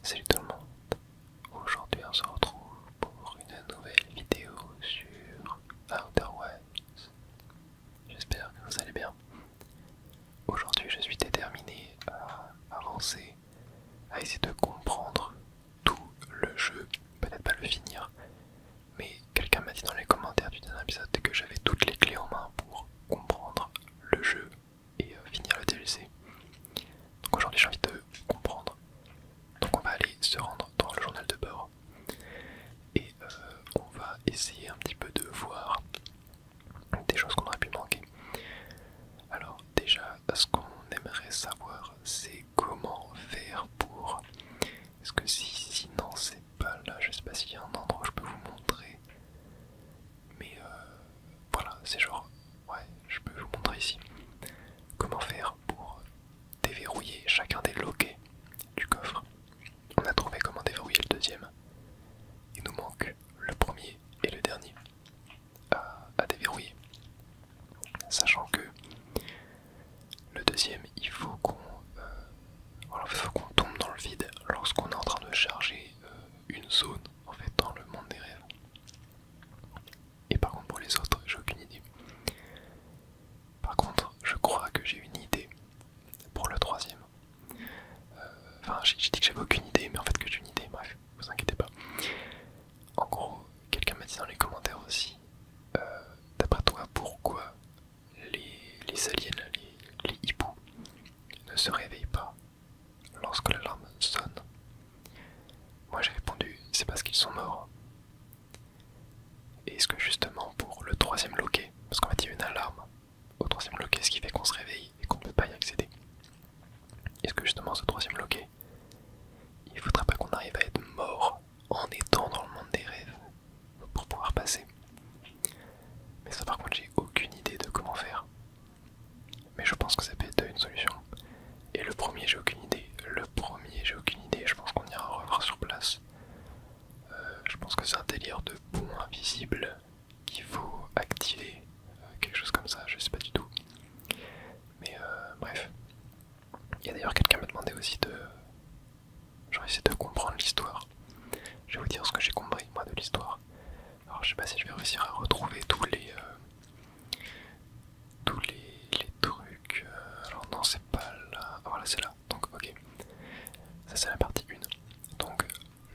Salut tout le monde, aujourd'hui on se retrouve pour une nouvelle vidéo sur Outer Wilds. J'espère que vous allez bien. Aujourd'hui je suis déterminé à avancer, à essayer de comprendre tout le jeu, peut-être pas le finir, mais quelqu'un m'a dit dans les commentaires du dernier épisode que j'avais toutes les clés en main pour comprendre le jeu et finir le DLC. Donc aujourd'hui j'ai envie de comprendre. Donc on va aller se rendre dans le journal de bord et on va essayer un petit peu de voir des choses qu'on aurait pu manquer. Alors déjà, ce qu'on aimerait savoir, c'est comment faire pour... Est-ce que sinon c'est pas là, je sais pas s'il y a un endroit où je peux vous montrer. Mais voilà, c'est genre... Ouais, je peux vous montrer ici. Comment faire pour déverrouiller chacun des loquets du coffre. On a trouvé comment déverrouiller le deuxième. Il nous manque le premier et le dernier à déverrouiller. Sachant que le deuxième, il faut qu'on tombe dans le vide lorsqu'on est en train de charger une zone en fait dans le monde des rêves. Et par contre pour les autres, j'ai aucune idée. Par contre, je crois que j'ai une idée pour le troisième. Enfin, j'ai dit que j'avais aucune idée, mais en fait que j'ai une idée, bref, vous inquiétez pas. En gros, quelqu'un m'a dit dans les commentaires aussi, d'après toi, pourquoi les aliens, les hiboux, ne se réveillent pas lorsque l'alarme sonne? Moi j'ai répondu, c'est parce qu'ils sont morts. Et est-ce que justement pour le troisième loquet, parce qu'en fait il y a une alarme au troisième loquet, ce qui fait qu'on se réveille et qu'on ne peut pas y accéder, est-ce que justement ce troisième loquet, il faudrait pas qu'on arrive à être mort en étant dans le monde des rêves pour pouvoir passer? Mais ça par contre j'ai aucune idée de comment faire. Mais je pense que ça peut être une solution. Et le premier j'ai aucune idée. Je pense qu'on ira revoir sur place. Je pense que c'est un délire de pont invisible qu'il faut activer. Quelque chose comme ça, je sais pas du tout. Mais bref. Il y a d'ailleurs quelqu'un m'a demandé aussi de... Genre essayer de comprendre l'histoire. Je vais vous dire ce que j'ai compris moi de l'histoire. Alors je sais pas si je vais réussir à retrouver tous les trucs. Alors non c'est pas là. Ah, voilà c'est là. Donc ok. Ça c'est la partie 1. Donc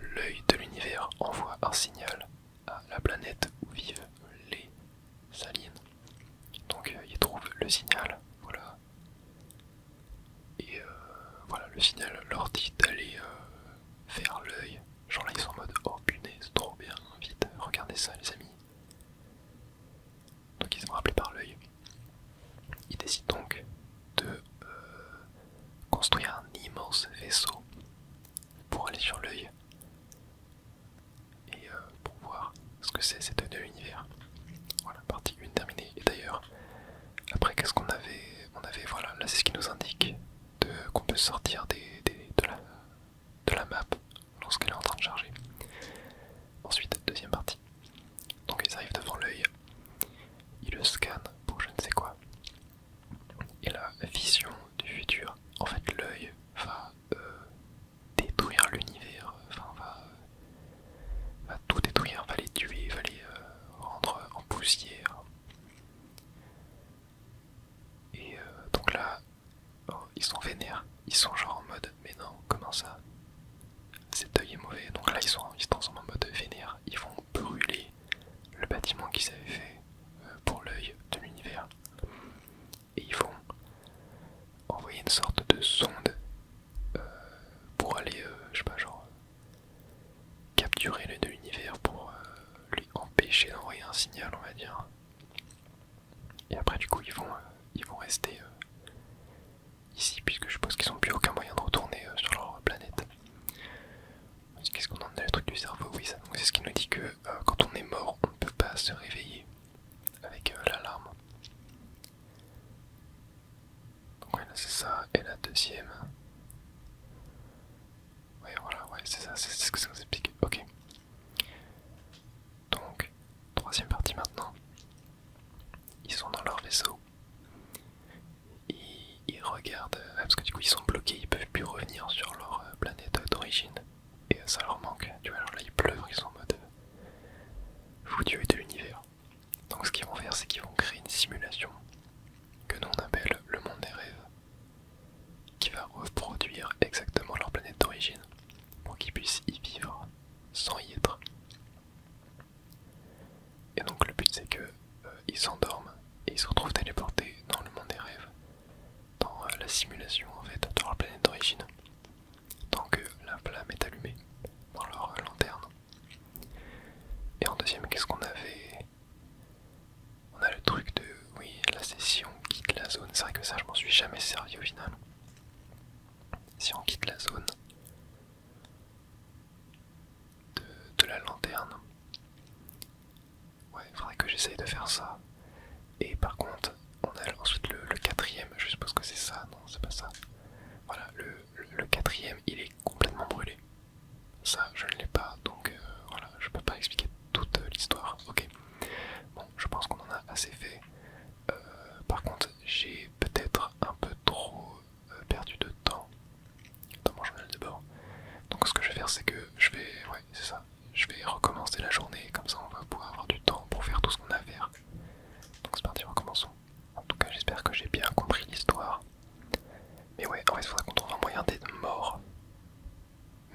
l'œil de l'univers envoie un signal à la planète où vivent les aliens. Donc il trouve le signal, voilà. Et voilà, le signal leur dit d'aller vers l'œil. Genre là ils sont en mode oh punaise, trop bien, vite, regardez ça les amis. Donc ils sont rappelés par l'œil. Ils décident donc de construire un immense vaisseau pour aller sur l'œil et pour voir ce que c'est cet œil de l'univers. Voilà, partie 1 terminée. Et d'ailleurs, après qu'est-ce qu'on avait? On avait, voilà, là c'est ce qui nous indique qu'on peut sortir de la map lorsqu'elle est en train de charger. Ensuite, deuxième partie. Donc ils arrivent devant l'œil, ils le scannent pour je ne sais quoi. Et la vision du futur, en fait l'œil va détruire l'univers, enfin va tout détruire, va les tuer, va les rendre en poussière. Et donc là, oh, ils sont vénères, ils sont genre en mode mais non, comment ça? Cet œil est mauvais. Donc là ils se transforment en mode vénère, ils vont brûler le bâtiment qu'ils avaient fait pour l'œil de l'univers. Et ils vont envoyer une sorte de sonde pour aller, je sais pas, genre capturer l'œil de l'univers pour lui empêcher d'envoyer un signal, on va dire. Et après du coup ils vont rester ici puisque je suppose qu'ils n'ont plus aucun moyen de retourner sur leur planète. Qu'est-ce qu'on en a, le truc du cerveau? Oui, ça. Donc c'est ce qui nous dit que quand on est mort, on ne peut pas se réveiller avec l'alarme. Donc ouais, là c'est ça. Et la deuxième. Ouais, voilà, ouais, c'est ça, c'est ce que ça nous explique. Ok. Donc, troisième partie maintenant. Ils sont dans leur vaisseau. Ils regardent, parce que du coup ils sont bloqués, ils peuvent plus revenir sur leur planète d'origine. j'essaye de faire ça. Et par contre, on a ensuite le quatrième, je suppose que c'est ça, non c'est pas ça. Voilà, le quatrième il est complètement brûlé. Ça je ne l'ai pas, donc voilà, je peux pas expliquer toute l'histoire. Ok, bon je pense qu'on en a assez fait. Par contre j'ai peut-être un peu trop perdu de temps dans mon journal de bord. Donc ce que je vais faire c'est que je vais, ouais c'est ça, je vais recommencer la journée, comme ça on va pouvoir avoir du temps pour faire tout ce qu'on a à faire. Donc c'est parti, recommençons. En tout cas j'espère que j'ai bien compris l'histoire. Mais ouais, en fait il faudra qu'on trouve un moyen d'être mort,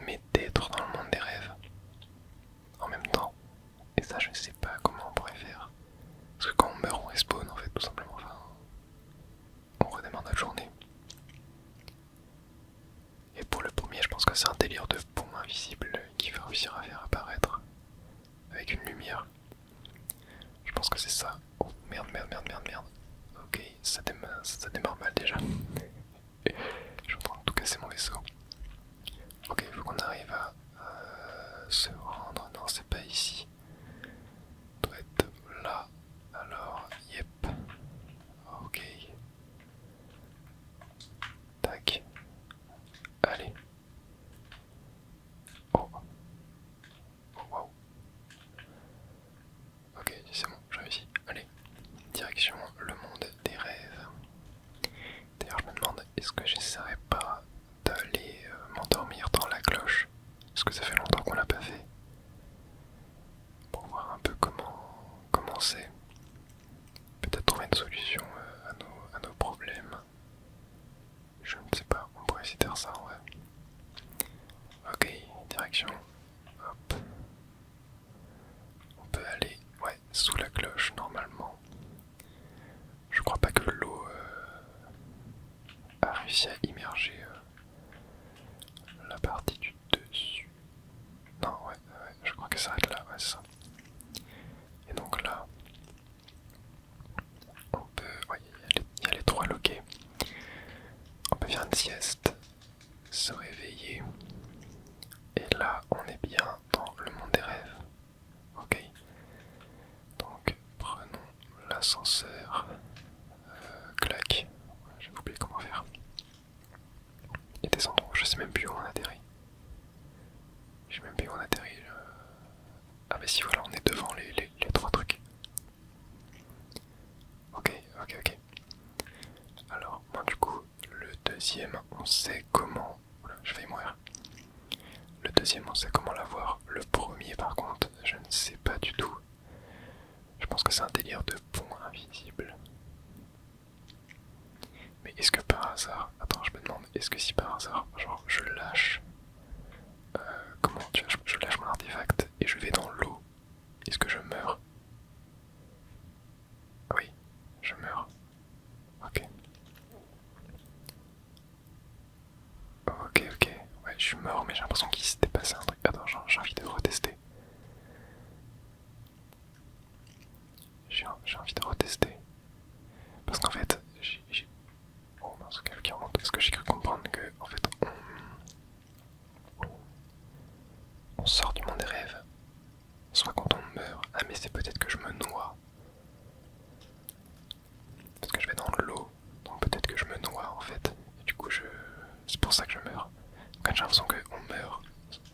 mais d'être dans le monde des rêves en même temps. Et ça je sais pas comment on pourrait faire. Parce que quand on meurt on respawn en fait tout simplement, enfin on redémarre notre journée. Et pour le premier je pense que c'est un délire de pont invisible qu'il va réussir à faire apparaître avec une lumière. Je pense que c'est ça. Oh merde, merde, merde, merde, merde. Ok, ça démarre mal déjà. Je suis en train de tout casser mon vaisseau. Ok, il faut qu'on arrive à se rendre. Non, c'est pas ici. Ça doit être là. Alors, yep. Ok. Tac. Allez. Oh. Oh, wow. Ok, c'est bon, j'ai réussi. Allez. Direction le monde des rêves. D'ailleurs, je me demande, est-ce que j'essaierai pas d'aller m'endormir dans la cloche? Parce que ça fait longtemps qu'on l'a pas fait. Pour voir un peu comment c'est. Peut-être trouver une solution à nos problèmes. Je ne sais pas, on pourrait essayer de faire ça en vrai. Ok, direction. Hop. On peut aller, ouais, sous la cloche normalement. Je crois pas que l'eau a réussi à immerger la partie du dessus. Non, ouais, je crois que ça s'arrête là, ouais, c'est ça. Et donc là, on peut, ouais, il y a les trois loquets. On peut faire une sieste, se réveiller. Et là, on est bien dans le monde des rêves. Ok. Donc, prenons l'ascenseur. Clac. J'ai oublié comment faire. Et descendons. Je sais même plus où on atterrit. Je sais même plus où on atterrit. Ah bah si, voilà, on est devant les trois trucs. Ok, ok, ok. Alors, moi du coup, le deuxième, on sait comment... Oula, je vais y mourir. Le deuxième, on sait comment l'avoir. Le premier, par contre, je ne sais pas du tout. Je pense que c'est un délire de pont invisible. Mais est-ce que par hasard... Attends, je me demande, est-ce que si par hasard, genre, je lâche... comment tu vois, je lâche mon artefact et je vais dans l'eau, est-ce que je meurs? Oui, je meurs. Ok. Ok, ok. Ouais, je suis mort, mais j'ai l'impression qu'il s'était passé un truc. Attends, j'ai envie de retester. J'ai envie de retester. Parce qu'en fait, j'ai... Oh mince, quelqu'un remonte. Parce que j'ai cru comprendre que, en fait, on sort du monde des rêves. Soit quand on meurt. Ah, mais c'est peut-être que je me noie. Parce que je vais dans l'eau. Donc peut-être que je me noie, en fait. Et du coup, c'est pour ça que je meurs. Quand j'ai l'impression qu'on meurt.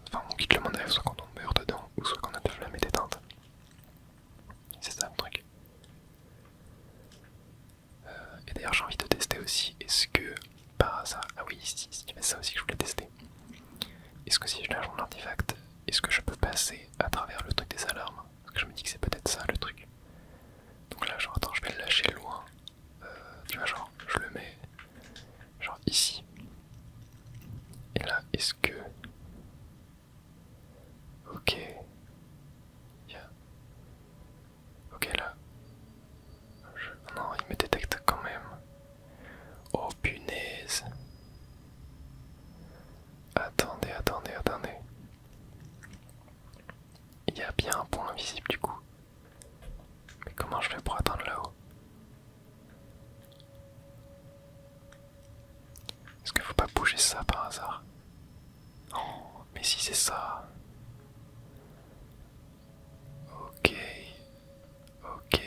Enfin, on quitte le monde des rêves soit quand on meurt dedans, ou soit quand notre flamme est éteinte. C'est ça le truc. Et d'ailleurs, j'ai envie de tester aussi, est-ce que par hasard... Ah oui, si, il y avait ça aussi que je voulais tester. Est-ce que si je lâche mon artefact, est-ce que je peux passer à travers le truc des alarmes? Parce que je me dis que c'est peut-être ça le truc. Donc là, genre, attends, je vais le lâcher loin. Tu vois, genre, je le mets genre ici. Et là, est-ce que... Ok. Yeah. Ok, là. Non, il me détecte quand même. Oh punaise. Attendez, attendez, attendez. Il y a bien un point invisible du coup. Mais comment je fais pour atteindre là-haut? Est-ce qu'il faut pas bouger ça par hasard? Oh, mais si c'est ça. Ok. Ok.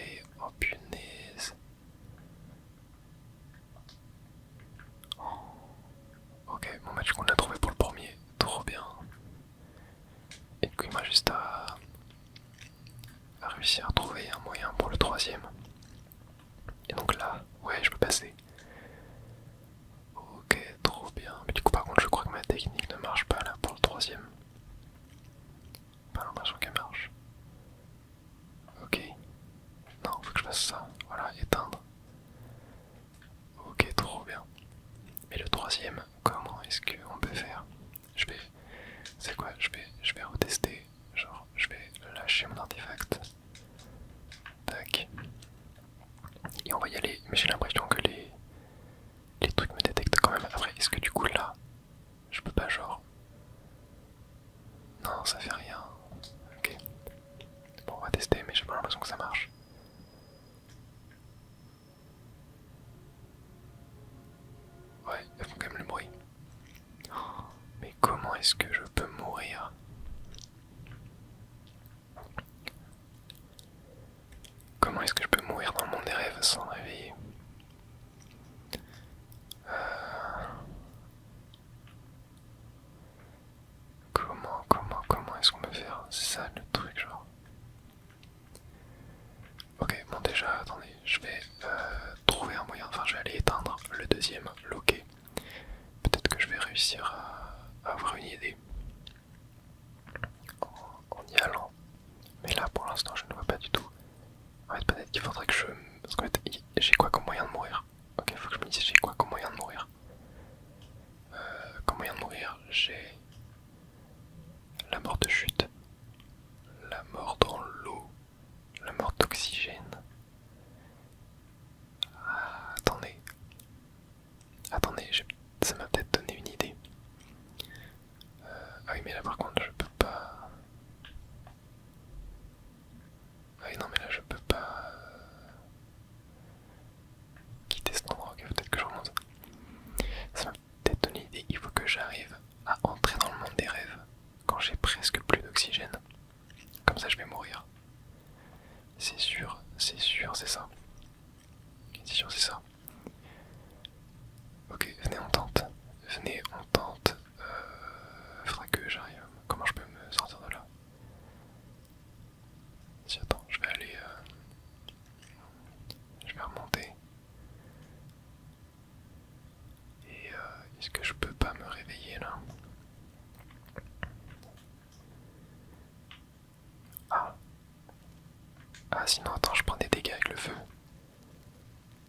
a juste à réussir à trouver un moyen pour le troisième. Et donc là, ouais, je peux passer. Ok, trop bien. Mais du coup, par contre, je crois que ma technique ne marche pas là pour le troisième. Pas l'impression qu'elle marche. Ok. Non, faut que je fasse ça. Voilà, éteindre. Ok, trop bien. Mais le troisième, comment est-ce qu'on peut faire? Je vais. C'est quoi? Je vais retester. Genre, je vais lâcher mon artefact. Tac. Et on va y aller. Mais j'ai l'impression que les trucs me détectent quand même. Après, est-ce que du coup là, je peux pas genre. Non, ça fait rien. Ok. Bon, on va tester, mais j'ai pas l'impression que ça marche. Ouais, elles font quand même le bruit. Mais comment est-ce que je peux mourir? Comment est-ce que je peux mourir dans le monde des rêves sans me réveiller? Comment est-ce qu'on peut faire? C'est ça le truc, genre. Ok, bon déjà, attendez, je vais trouver un moyen, enfin je vais aller éteindre le deuxième loquet. Peut-être que je vais réussir à avoir une idée en y allant. Mais là pour l'instant je ne vois pas du tout. En fait peut-être qu'il faudrait que je... Parce qu'en fait j'ai quoi comme moyen de mourir? Ok, faut que je me dise j'ai quoi comme moyen de mourir. Comme moyen de mourir, j'ai la mort de chute, la mort dans l'eau, la mort d'oxygène. Ah, attendez. Attendez, ça m'a peut-être donné une idée. Ah oui, mais là par contre, je peux pas. Ah oui, non, mais là je peux pas quitter cet endroit. Ok, peut-être que je remonte. Ça m'a peut-être donné une idée. Il faut que j'arrive à entrer dans le monde des rêves quand j'ai presque plus d'oxygène. Comme ça, je vais mourir. C'est sûr, c'est sûr, c'est ça. C'est sûr, c'est ça. Ok, venez, on tente. Venez, on tente. Faudra que j'arrive. Comment je peux me sortir de là? Si, attends, je vais aller. Je vais remonter. Et est-ce que je peux pas me réveiller là? Ah. Ah, sinon, attends, je prends des dégâts avec le feu.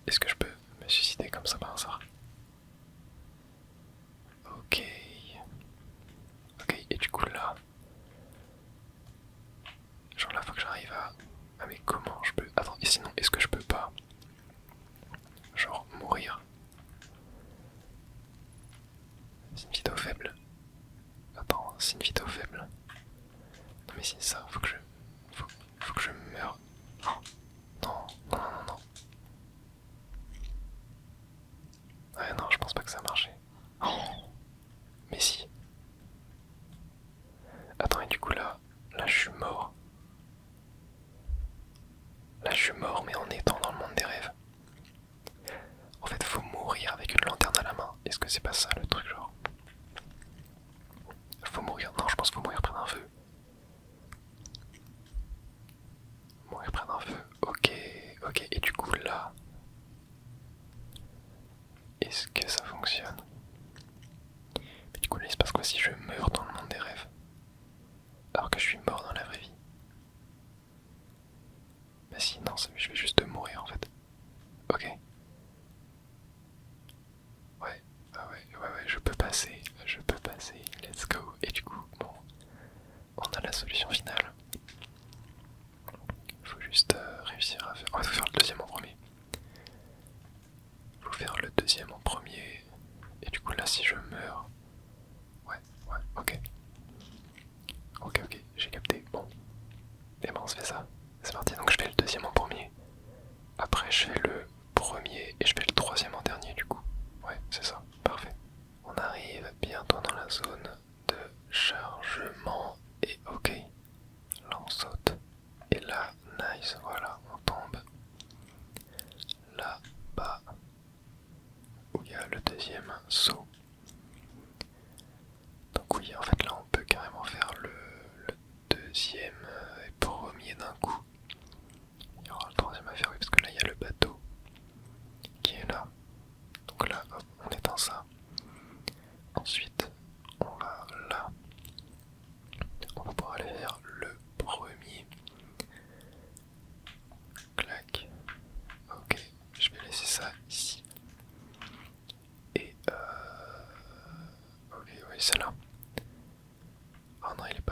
Est-ce que je peux me suicider comme ça par hasard? Ok. Ok, et du coup là. Genre là, faut que j'arrive à. Ah, mais comment je peux. Attends, et sinon, est-ce que je peux pas. Genre mourir? C'est une vidéo faible. Attends, c'est une vidéo faible. Non, mais c'est ça, faut que je. Faut que je meure. Non, non, non, non, non. Ouais, non, je pense pas que ça a marché. Oh, mais si. Attends, et du coup là je suis mort. Là je suis mort, mais en étant dans le monde des rêves. En fait, faut mourir avec une lanterne à la main. Est-ce que c'est pas ça le truc, genre? Faut mourir. Non, je pense qu'il faut mourir près d'un feu. Mourir près d'un feu. Ok, ok. Et du coup là, est-ce que ça fonctionne? Mais du coup là, il se passe quoi si je meurs dans le monde des rêves? Alors que je suis mort dans la vraie vie? Bah si, non, je vais juste mourir en fait. Ok. Ouais, ah ouais, je peux passer, let's go. Et du coup, bon, on a la solution finale. Faut juste réussir à faire. On va faire le deuxième en premier. Faut faire le deuxième en premier. Et du coup, là, si je meurs. Ouais, ok. Ok, j'ai capté. Bon. Et ben, on se fait ça. C'est parti, donc je fais le deuxième en premier. Après, je fais le premier et je fais le troisième en dernier, du coup. Ouais, c'est ça, parfait. On arrive bientôt dans la zone de chargement. Et ok, là on saute. Et là, nice, voilà, on tombe là-bas où il y a le deuxième saut. Donc oui, en fait là on peut carrément faire le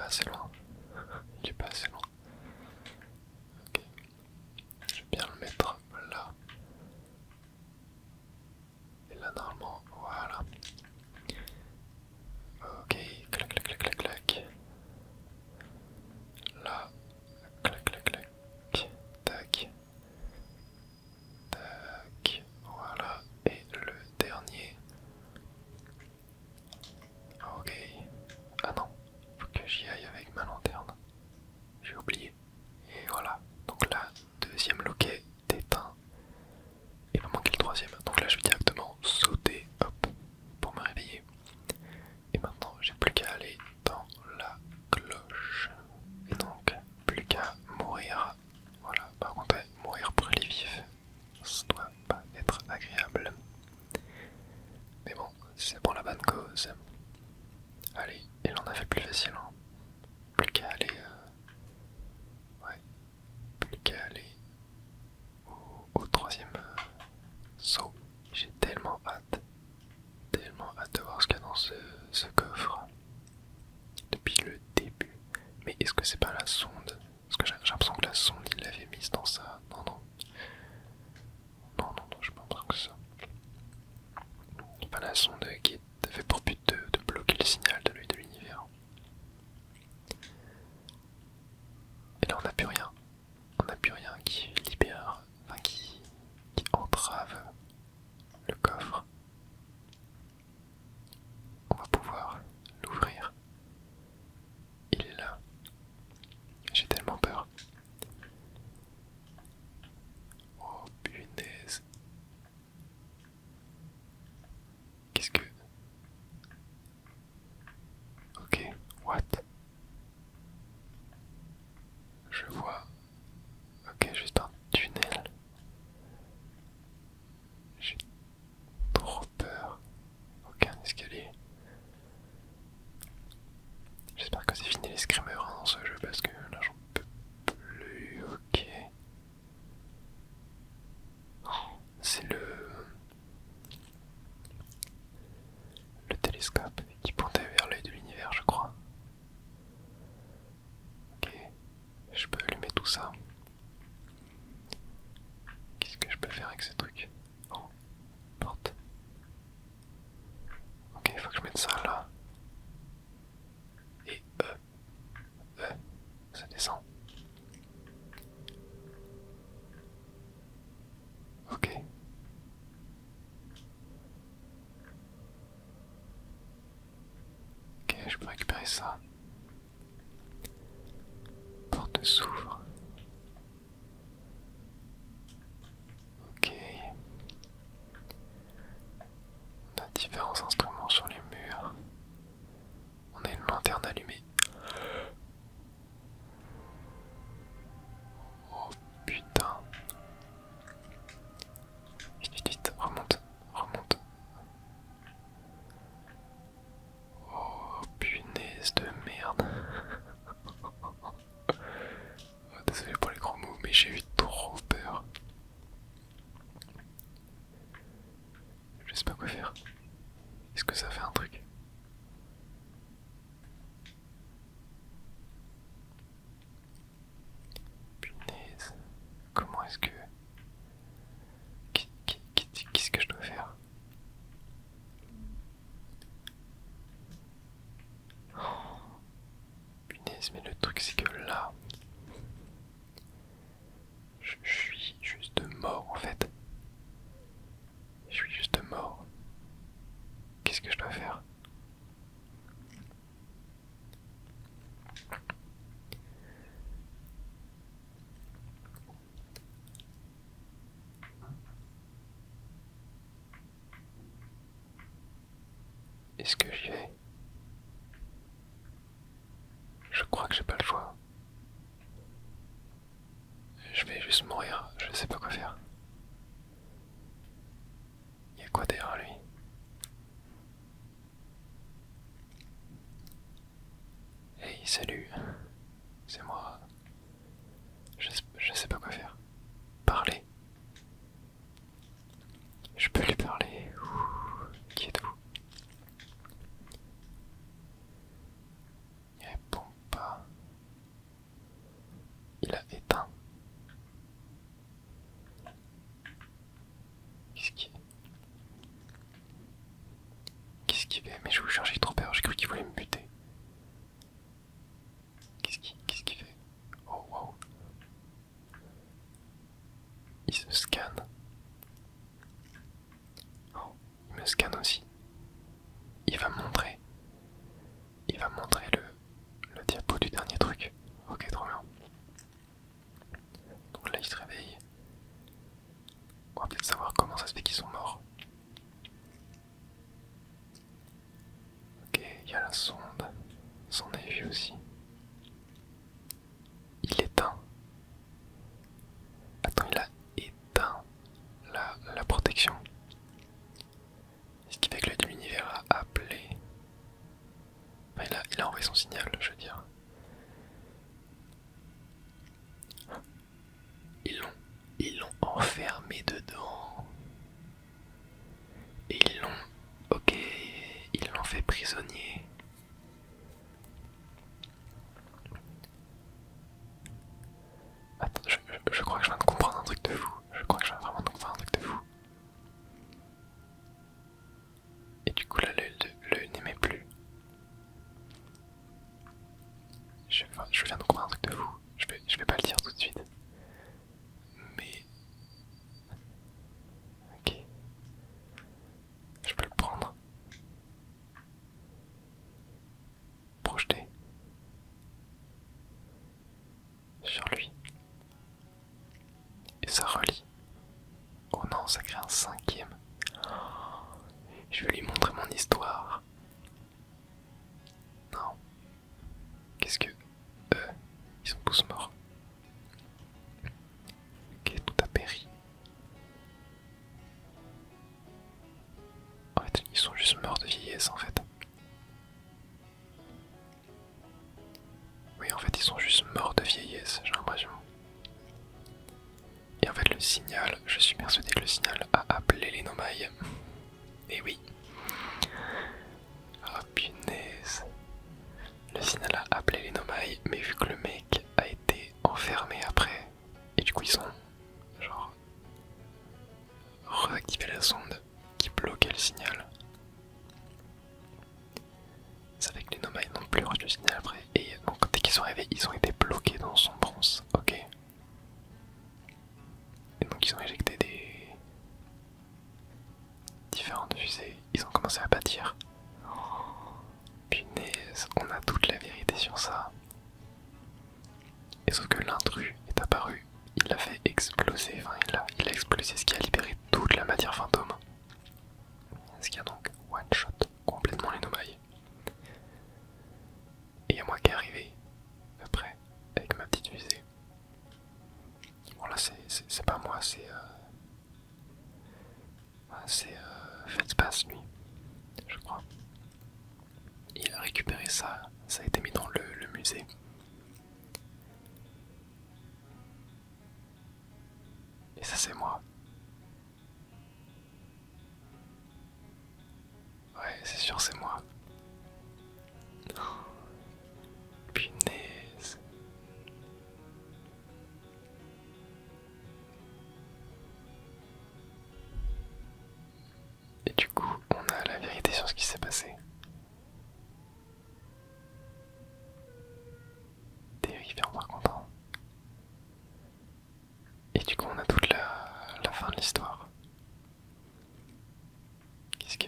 assez loin. Il est pas assez loin. Ok. Je vais bien le mettre là. Et là normalement, voilà. Ok, clac clac clac clac clac. Là, clac clac clac. Tac. Tac. Voilà. Et le dernier. Ok. Ah non, faut que j'y aille avec ma lanterne. J'ai oublié. Et voilà. Donc là, deuxième loquet d'éteint. Il va manquer le troisième. Donc là, je vais directement sauter, hop, pour me réveiller. Et maintenant, j'ai plus qu'à aller dans la cloche. Et donc, plus qu'à mourir. Voilà. Par contre, ouais, mourir brûlé vif, ça doit pas être agréable. Mais bon, c'est pour la bonne cause. Allez, il en a fait plus facile. Hein. Plus qu'à aller. Ouais, plus qu'à aller au troisième saut. J'ai tellement hâte de voir ce qu'il y a dans ce coffre depuis le début. Mais est-ce que c'est pas la sonde? Parce que j'ai l'impression que la sonde il l'avait mise dans ça. Non, non. Non, non, non, je pense que c'est ça. C'est pas la sonde qui avait pour but de bloquer le signal de l'œil de l'univers. Et là on n'a plus rien. On n'a plus rien qui libère, enfin qui entrave le coffre. On va pouvoir l'ouvrir. Il est là. J'ai tellement peur. Oh punaise. Qu'est-ce que... Ok, what? Je vois. Ok, juste un tunnel. J'ai trop peur. Aucun escalier. J'espère que c'est fini les screamers hein, dans ce jeu parce que là j'en peux plus. Ok. C'est le télescope qui pointait vers l'œil de l'univers, je crois. Ok. Je peux allumer tout ça. Qu'est-ce que je peux faire avec ces trucs? Oh, porte. Ok, il faut que je mette ça là. Et ça descend. Ok. Ok, je peux récupérer ça. Porte s'ouvre. Ok. On a différents instruments sur les murs. On a une lanterne allumée. Oh putain. Vite, vite, vite. Remonte. Remonte. Oh punaise de merde. Oh, désolé pour les gros mots, mais j'ai eu trop peur. Je sais pas quoi faire. Est-ce que ça fait un truc? Punaise. Comment est-ce que... Qu'est-ce que je dois faire? Oh, punaise, mais le truc c'est que là... Je suis juste mort en fait. Je suis juste mort. Qu'est-ce que je dois faire? Est-ce que j'y vais? Je crois que j'ai pas le choix. Je vais juste mourir, je sais pas quoi faire. Il y a quoi derrière lui? Hey, salut. C'est moi. Je sais pas quoi faire. Parler. Je peux lui parler. Ouh, qui êtes-vous? Il répond pas. Il a éteint. Qu'est-ce qu'il fait? Mais je vous jure, j'ai trop peur, j'ai cru qu'il voulait me buter. Qu'est-ce qu'il fait? Oh wow. Il se scanne. Oh, il me scanne aussi. Il va me montrer. Il va me montrer le diapo du dernier truc. Ok, trop bien. Donc là, il se réveille. On va peut-être savoir comment ça se fait qu'ils sont morts. Ok, il y a la sonde. C'en est vu aussi. Il éteint. Attends, il a éteint la protection. Ce qui fait que l'œil de l'univers a appelé. Enfin, il a envoyé son signal, je veux dire. Ils l'ont enfermé dedans. Et ils l'ont... Ok, ils l'ont fait prisonnier. Attends, je crois que je viens de comprendre un truc de fou. Je crois que je viens vraiment de comprendre un truc de fou. Et du coup là, l'œil n'aimait plus. Je viens de comprendre un truc de fou. Je vais pas le dire tout de suite. Mais... Ok. Je peux le prendre. Projeter. Sur lui. Et ça relie. Oh non, ça crée un cinquième. Je vais lui montrer mon histoire. Non. Qu'est-ce que... ils sont tous morts. Ok, tout a péri. En fait, ils sont juste morts de vieillesse en fait. Oui, en fait, ils sont juste morts de vieillesse, j'ai l'impression. Et en fait, le signal, je suis persuadé que le signal a appelé les Nomai. Et oui. Ah punaise. Le signal a appelé les Nomai, mais vu que le mec a été enfermé après, et du coup ils ont genre réactivé la sonde qui bloquait le signal. Ça fait que les Nomai n'ont plus reçu le signal après, et donc dès qu'ils sont arrivés, ils ont été bloqués dans son bronze. Ok. Et donc ils ont éjecté des différentes fusées, ils ont commencé à bâtir. Punaise, on a toute la vérité sur ça. Et sauf que l'intrus est apparu, il l'a fait exploser, enfin il a explosé ce qui a libéré toute la matière fantôme. Ce qui a donc one-shot complètement les Nomai. Et il y a moi qui est arrivé après, avec ma petite fusée. Bon là c'est pas moi, c'est Fetspace lui, je crois. Il a récupéré ça, ça a été mis dans le musée. Et ça c'est moi. Ouais, c'est sûr, c'est moi. Punaise. Et du coup, on a la vérité sur ce qui s'est passé. Terrifiant par contre. Hein. Et du coup, on a toute la fin de l'histoire. Qu'est-ce que...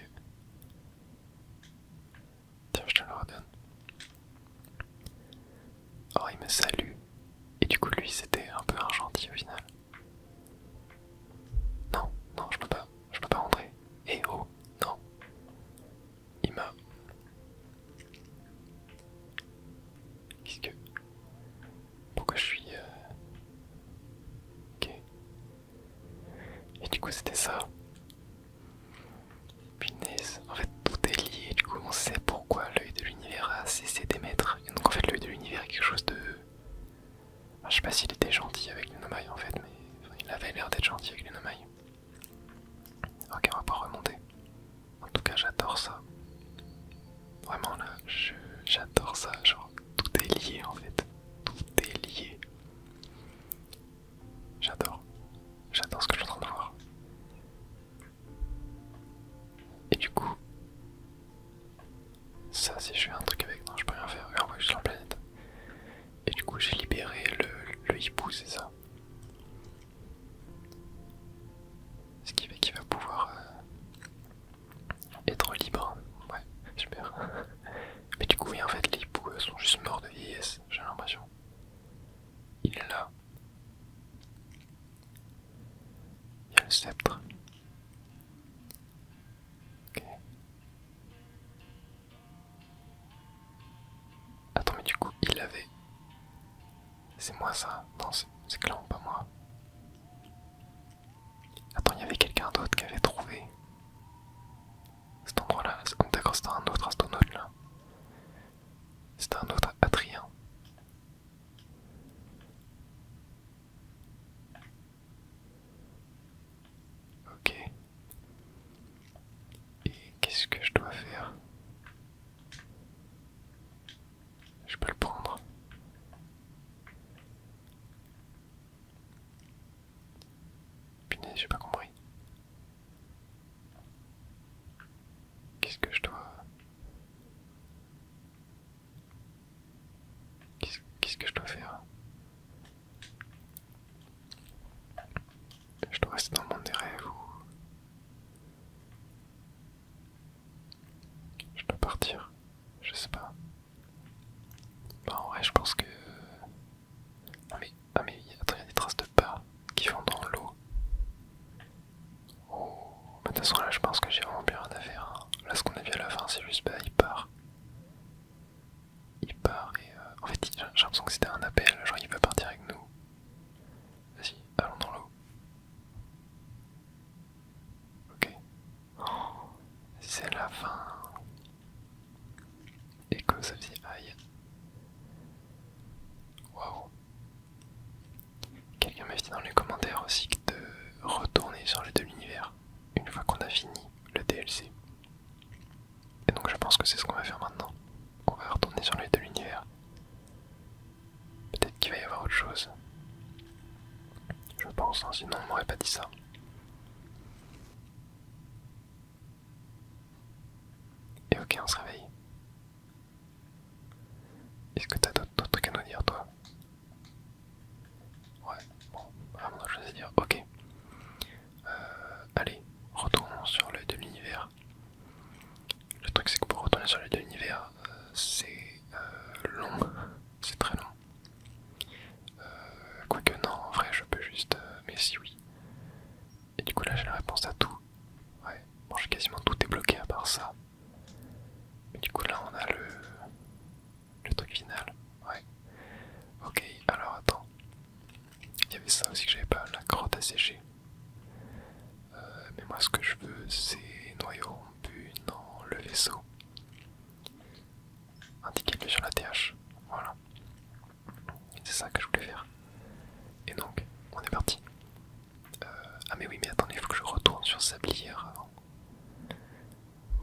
Tiens, je te le redonne. Oh, il me salue. Et du coup, lui, c'était un peu un gentil au final. Non, non, je peux pas rentrer. Eh oh, non. Il m'a... Qu'est-ce que... Pourquoi je suis... Ok. Et du coup, c'était ça. Punaise, en fait, tout est lié. Du coup, on sait pourquoi l'œil de l'univers a cessé d'émettre. Et donc, en fait, l'œil de l'univers est quelque chose de... Enfin, je sais pas s'il était gentil avec les Nomai en fait, mais enfin, il avait l'air d'être gentil avec les Nomai. Ok, on va pas remonter. En tout cas, j'adore ça. Vraiment là, j'adore ça. Genre, tout est lié en fait. Tout est lié. Et du coup j'ai libéré le hibou, c'est ça. Ce qui fait qu'il va pouvoir être libre. Ouais, super. Mais du coup, oui, en fait, les hiboux sont juste morts de vieillesse, j'ai l'impression. Il est là. Il y a le sceptre. Ok. Attends, mais du coup, il l'avait. C'est moi ça? Non, c'est clairement pas moi. Attends, il y avait quelqu'un d'autre qui avait trouvé cet endroit-là. D'accord, c'était un autre astronaute là. C'était un autre Adrien. Ok. Et qu'est-ce que je dois faire? Je peux le prendre. Punaise, j'ai pas compris. Qu'est-ce que je dois... Qu'est-ce que je dois faire? Je dois rester dans le monde des rêves ou... Je dois partir? Je sais pas. Bah en vrai je pense que... Ah mais attends, il y a des traces de pas qui vont dans l'eau. Oh, mais de toute façon là je pense que j'ai vraiment plus rien à faire. Hein. Là ce qu'on a vu à la fin c'est juste bah il part. Il part et en fait j'ai l'impression que c'était un appel, genre il veut partir avec nous. Vas-y, allons dans l'eau. Ok. Oh, c'est la fin. Et comme ça faisait aïe. Waouh. Quelqu'un m'a dit dans les commentaires aussi de retourner sur les deux l'univers une fois qu'on a fini le DLC. Et donc je pense que c'est ce qu'on va faire maintenant. On va retourner sur les deux l'univers. Peut-être qu'il va y avoir autre chose. Je pense, hein, sinon on m'aurait pas dit ça. Et ok, on se réveille. Est-ce que t'as d'autres trucs à nous dire, toi? Ouais, bon, vraiment d'autres choses à dire. Ok. Allez, retournons sur l'œil de l'univers. Le truc c'est que pour retourner sur l'œil de l'univers, c'est long. C'est très long. Quoique non, en vrai je peux juste... mais si oui. Et du coup là j'ai la réponse à tout. Ouais, bon j'ai quasiment tout débloqué à part ça. Mais du coup là on a le truc final. Ouais. Ok, alors attends. Il y avait ça aussi que j'avais pas, la grotte à sécher. Mais moi ce que je veux c'est noyau rompu dans le vaisseau. Indiqué sur la TH. Voilà. C'est ça que je voulais faire. Et donc, on est parti. Ah mais oui, mais attendez, il faut que je retourne sur Sablière avant.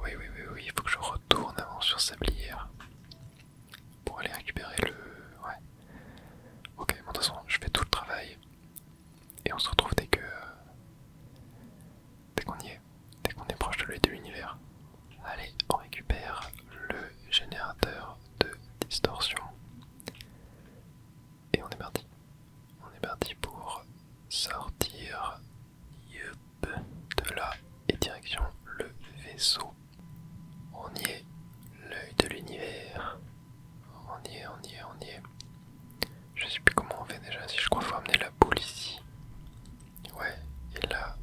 Oui, il faut que je retourne avant sur Sablière. Pour aller récupérer le... Ouais. Ok, bon de toute façon, je fais tout le travail. Et on se retrouve dès qu'on y est. Dès qu'on est proche de l'œil de l'univers. Allez, on récupère le générateur de distorsion. Et on est parti. On est parti pour sortir de là et direction le vaisseau. On y est, l'œil de l'univers. On y est, on y est, on y est. Je sais plus comment on fait déjà, si je crois qu'il faut amener la boule ici. Ouais, et là,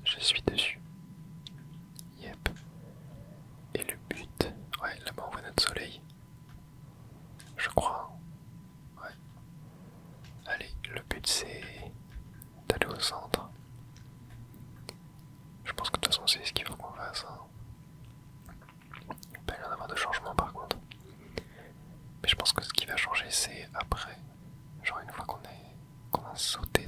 je suis dessus. Yep. Et le but, ouais, là-bas on voit notre soleil. Je crois. Ouais. Allez, le but c'est d'aller au centre. Je pense que de toute façon c'est ce qu'il faut qu'on fasse. Hein. Il va pas y en avoir de changement par contre. Mais je pense que ce qui va changer c'est après. Genre une fois qu'on a sauté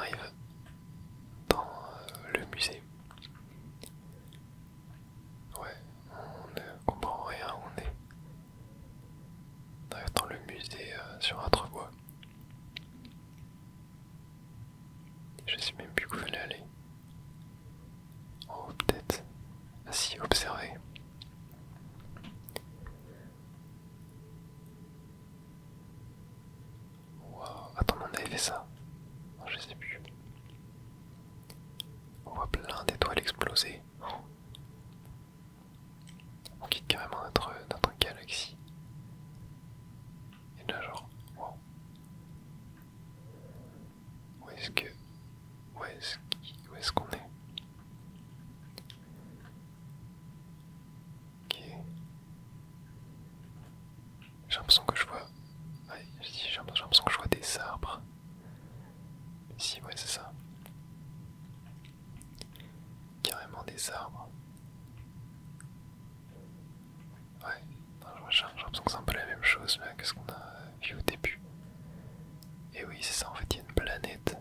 arrive dans le musée. Ouais, on ne comprend rien, on arrive dans le musée sur un trottoir. Je sais même plus où il fallait aller. Oh, peut-être. Ah si, observer. Wow, attends, on avait fait ça. Non, je sais plus. On voit plein d'étoiles exploser. Oh. On quitte carrément notre galaxie. Et là, genre, wow. Où est-ce que. Où est-ce qu'on est? Ok. J'ai l'impression que je vois. Ouais, j'ai l'impression que je vois des arbres. Si, ouais, c'est ça. Carrément des arbres. Ouais, j'ai l'impression que c'est un peu la même chose là que ce qu'on a vu au début. Et oui, c'est ça, en fait, il y a une planète.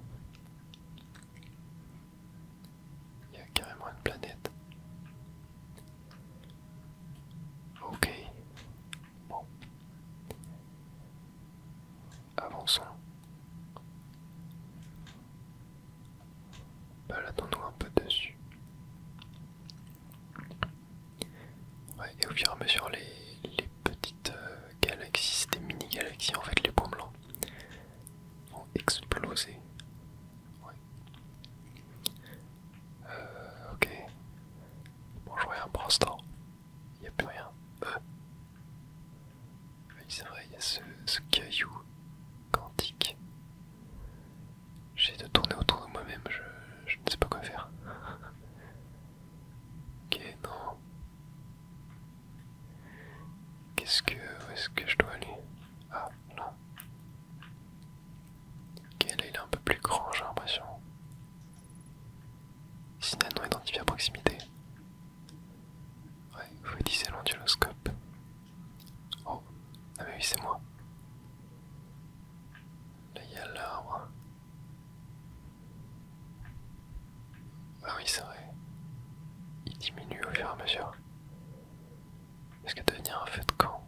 Il y a carrément une planète. Ok. Bon. Avançons. Baladons-nous un peu dessus. Ouais, et au fur et à mesure, les petites galaxies, des mini-galaxies, en fait, les points blancs, vont exploser. Ouais. Ok. Bon, je vois rien pour l'instant. Il n'y a plus rien. Oui, c'est vrai, il y a ce caillou quantique. J'essaie de tourner autour de moi-même, je ne sais pas quoi faire. Ok, non. Où est-ce que je dois aller? Ah, là. Ok, là il est un peu plus grand, j'ai l'impression. Signal non identifié à proximité. Ouais, il faut utiliser l'onduloscope. Oh, ah mais oui, c'est moi. Là il y a l'arbre. Ah oui, c'est vrai. Il diminue au fur et à mesure. Est-ce que devenir un feu de camp?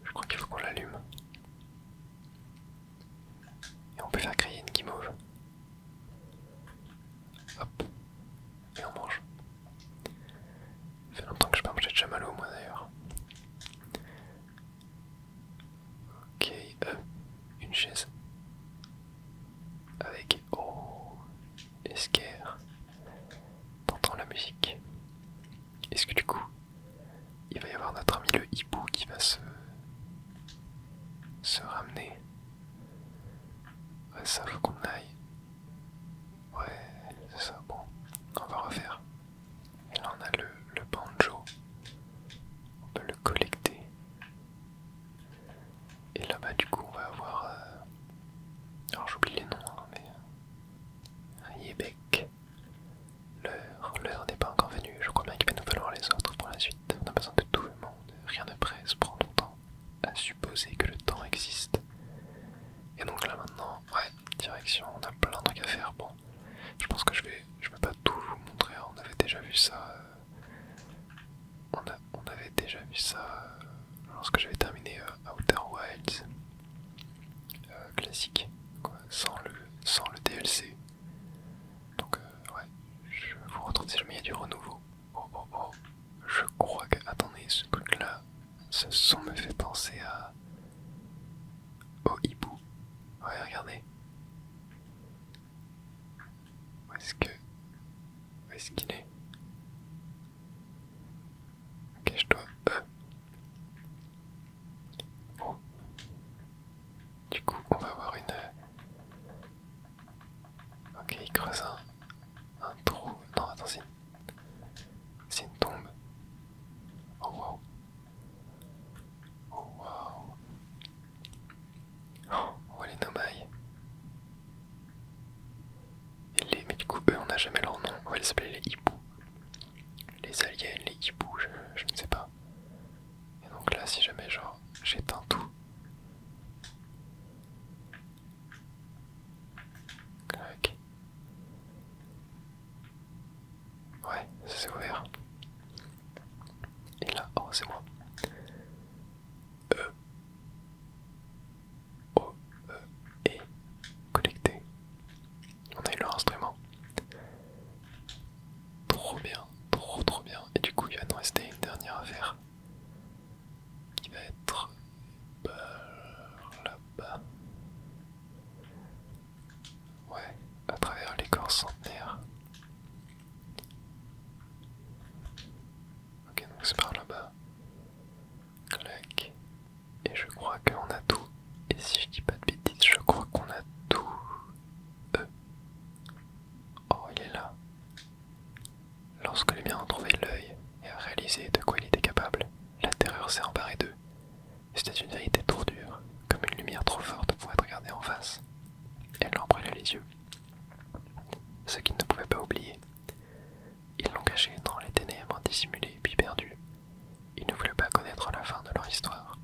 Je crois qu'il faut qu'on l'allume. Et on peut faire griller une guimauve. Hop. Et on mange. Ça fait longtemps que je n'ai pas mangé de chamallow, moi d'ailleurs. Ok, une chaise. Avec, oh, esquerre. T'entends la musique. Est-ce que du coup, il va y avoir notre ami le hibou qui va se ramener? Ouais, ça faut qu'on aille. Ouais, c'est ça, bon, on va refaire. Et là on a le banjo. On peut le collecter. Et là-bas du coup on va avoir... alors j'oublie les noms, hein, mais... Riebeck. L'heure n'est pas encore venue. Je crois bien qu'il va nous falloir les autres pour la suite. On a besoin de tout le monde. Rien ne presse, prends ton temps. À supposer que le temps existe. Et donc là maintenant, ouais, direction, on a plein de trucs à faire. Bon, je pense que je vais pas tout vous montrer, hein. On avait déjà vu ça. On avait déjà vu ça lorsque j'avais terminé Outer Wilds classique, quoi, sans le DLC. Donc ouais, je vous retrouve si jamais il y a du renouveau. Oh oh oh, je crois que, attendez, ce truc là, ce son me fait penser au hibou. Ouais, regardez. Où est-ce qu'il est? Ok, je dois... Bon. Du coup, on va avoir une... Ok, il creuse un trou. Non, attends, c'est une tombe. Oh wow. Oh wow. Oh, on voit les nomailles. Mais du coup, eux, on n'a jamais leur nom. On va les appeler les hiboux. Les aliens, les hiboux, je ne sais pas. Et donc là, si jamais, genre, j'éteins tout. Ouais, ça s'est ouvert. Et là, oh c'est moi. O, et connecté. On a eu leur instrument. Trop bien, trop bien. Et du coup il va nous rester une dernière affaire. Qui va être là-bas. Ouais, à travers l'écorce centenaire. Ok, donc c'est par là-bas. Clac. Et je crois qu'on a tout. Et si je dis pas de bêtises, je crois qu'on a tout. Oh, il est là. Lorsque les miens ont trouvé l'œil et a réalisé de quoi il était capable, la terreur s'est emparée d'eux. C'était une vérité trop dure, comme une lumière trop forte pour être regardée en face. Elle leur brûlait les yeux. Ce qu'ils ne pouvaient pas oublier. Ils l'ont caché dans les ténèbres dissimulées puis perdues. Ils ne voulaient pas connaître la fin de leur histoire.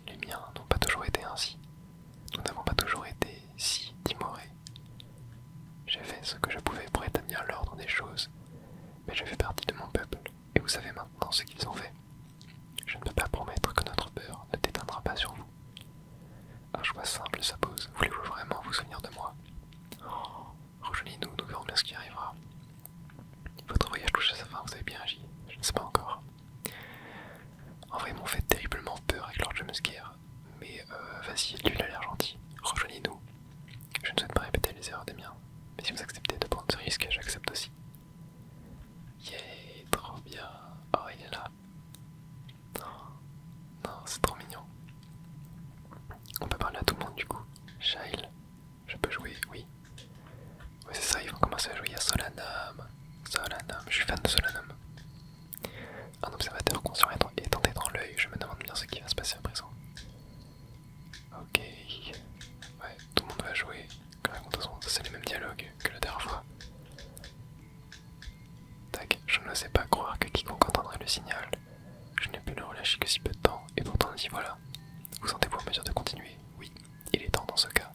Les miens n'ont pas toujours été ainsi. Nous n'avons pas toujours été si timorés. J'ai fait ce que je pouvais pour établir l'ordre des choses, mais je fais partie de mon peuple, et vous savez maintenant ce qu'ils ont fait. Je ne peux pas promettre que notre peur ne déteindra pas sur vous. Un choix simple s'impose. Voulez-vous vraiment vous souvenir de moi? Rejoignez-nous, nous verrons bien ce qui arrivera. Votre voyage touche à sa fin, vous avez bien agi. Je ne sais pas encore. En vrai, ils m'ont fait terriblement peur avec leur jumpscare. Mais vas-y, lui il a l'air gentil. Rejoignez-nous. Je ne souhaite pas répéter les erreurs des miens. Mais si vous acceptez de prendre ce risque, j'accepte aussi. Yeah, trop bien. Oh, il est là. Non, c'est trop mignon. On peut parler à tout le monde du coup. Shail, je peux jouer, oui. Oui, c'est ça, ils vont commencer à jouer à Solanum. Solanum, je suis fan de Solanum. Un observateur conscient est tenté dans l'œil, je me demande bien ce qui va se passer à présent. Ok. Ouais, tout le monde va jouer. Quand même, de toute façon, ça c'est les mêmes dialogues que la dernière fois. Tac, je n'osais pas croire que quiconque entendrait le signal. Je n'ai pu le relâcher que si peu de temps, et pourtant y voilà. Vous sentez-vous en mesure de continuer? Oui, il est temps dans ce cas.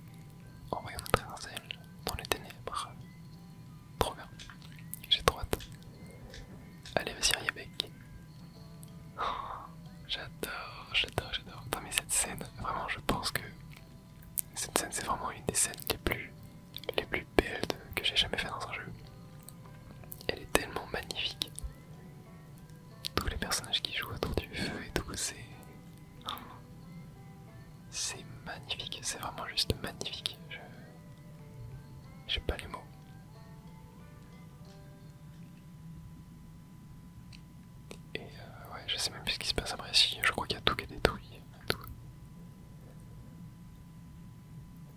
Envoyons notre étincelle dans les ténèbres. Trop bien. J'ai trop hâte. Allez, vas-y, Ryabek. Oh, j'adore. Attends, mais cette scène, vraiment, je pense que cette scène, c'est vraiment une des scènes les plus belles que j'ai jamais fait dans un jeu. Elle est tellement magnifique. Tous les personnages qui jouent autour du feu et tout, c'est magnifique. C'est vraiment juste magnifique. J'ai pas les mots. Et ouais, je sais même plus ce qui se passe après. Si, je crois qu'il y a tout qui est détruit. Tout.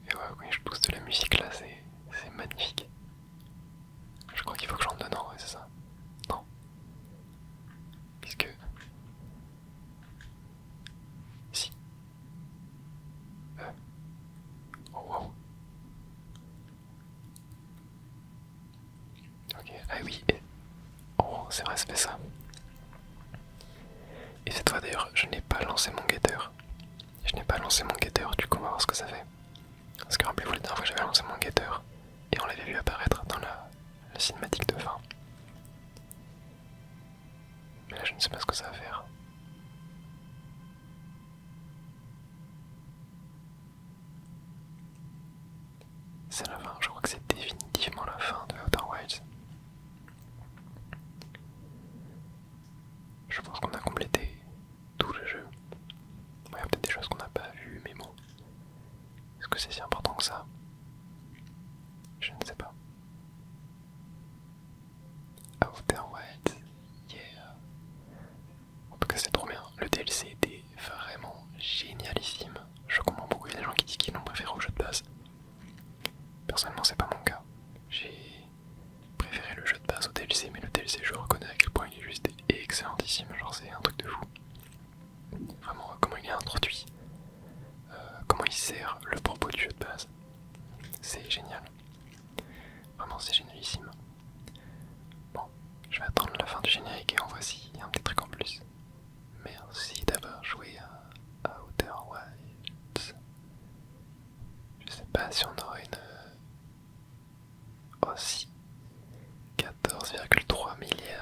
Et ouais, quand je pousse de la musique là, c'est magnifique. Je crois qu'il faut que j'entre dedans, ouais, c'est ça. Non. Puisque. Si. Oh wow. Ok, ah oui. Oh, c'est vrai, ça fait ça. Et cette fois d'ailleurs, je n'ai pas lancé mon guetteur. Du coup on va voir ce que ça fait. Parce que rappelez-vous, la dernière fois j'avais lancé mon guetteur et on l'avait vu apparaître dans la cinématique de fin. Mais là je ne sais pas ce que ça va faire. C'est la fin, je crois que c'est définitivement la fin de Outer Wilds. Je pense qu'on a complété tout le jeu. Bon, il y a peut-être des choses qu'on n'a pas vues, mais bon. Est-ce que c'est si important que ça? Je ne sais pas. Outer Wilds, yeah. En tout cas c'est trop bien. Le DLC était vraiment génialissime. Je comprends beaucoup, il y a des gens qui disent qu'ils l'ont préféré au jeu de base. Personnellement c'est pas mon cas. J'ai préféré le jeu de base au DLC, mais le DLC je reconnais à quel point il est juste excellentissime. Genre c'est un truc de fou. Vraiment comment il est introduit. Comment il sert le propos du jeu de base. C'est génial. Vraiment c'est génialissime. Bon, je vais attendre la fin du générique et en voici un petit truc en plus. Merci d'avoir joué à Outer Wilds. Je sais pas si on aura une... Oh si, 14,3 millième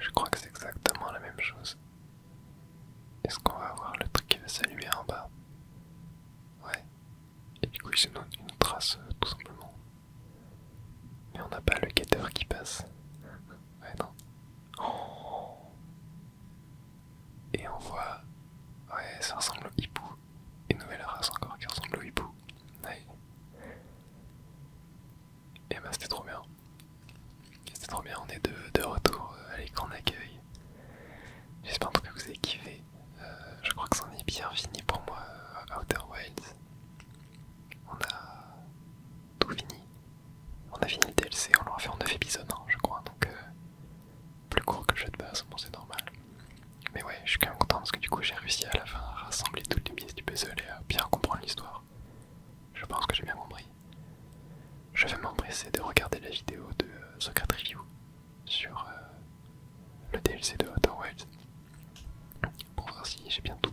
Je crois que c'est exactement la même chose. Est-ce qu'on va avoir le truc qui va s'allumer en bas? Ouais. Et du coup, c'est une trace, tout simplement. Mais on n'a pas le guetteur qui passe. Ouais, non. Oh. Et on voit... Ouais, ça ressemble au hibou. Une nouvelle race encore qui ressemble au hibou. Ouais. Et bah c'était trop bien. C'était trop bien, on est de retour à l'écran d'accueil. J'espère en tout cas que vous avez kiffé. Je crois que c'en est bien fini pour moi, Outer Wilds. On a tout fini. On a fini le DLC, on l'a fait en 9 épisodes, hein, je crois, donc plus court que le jeu de base, bon c'est normal. Mais ouais, je suis quand même content parce que du coup j'ai réussi à la fin à rassembler toutes les pièces du puzzle et à bien comprendre l'histoire. Je pense que j'ai bien compris. Je vais m'empresser de regarder la vidéo de Secret Review sur le DLC de Outer Wilds pour voir si j'ai bien tout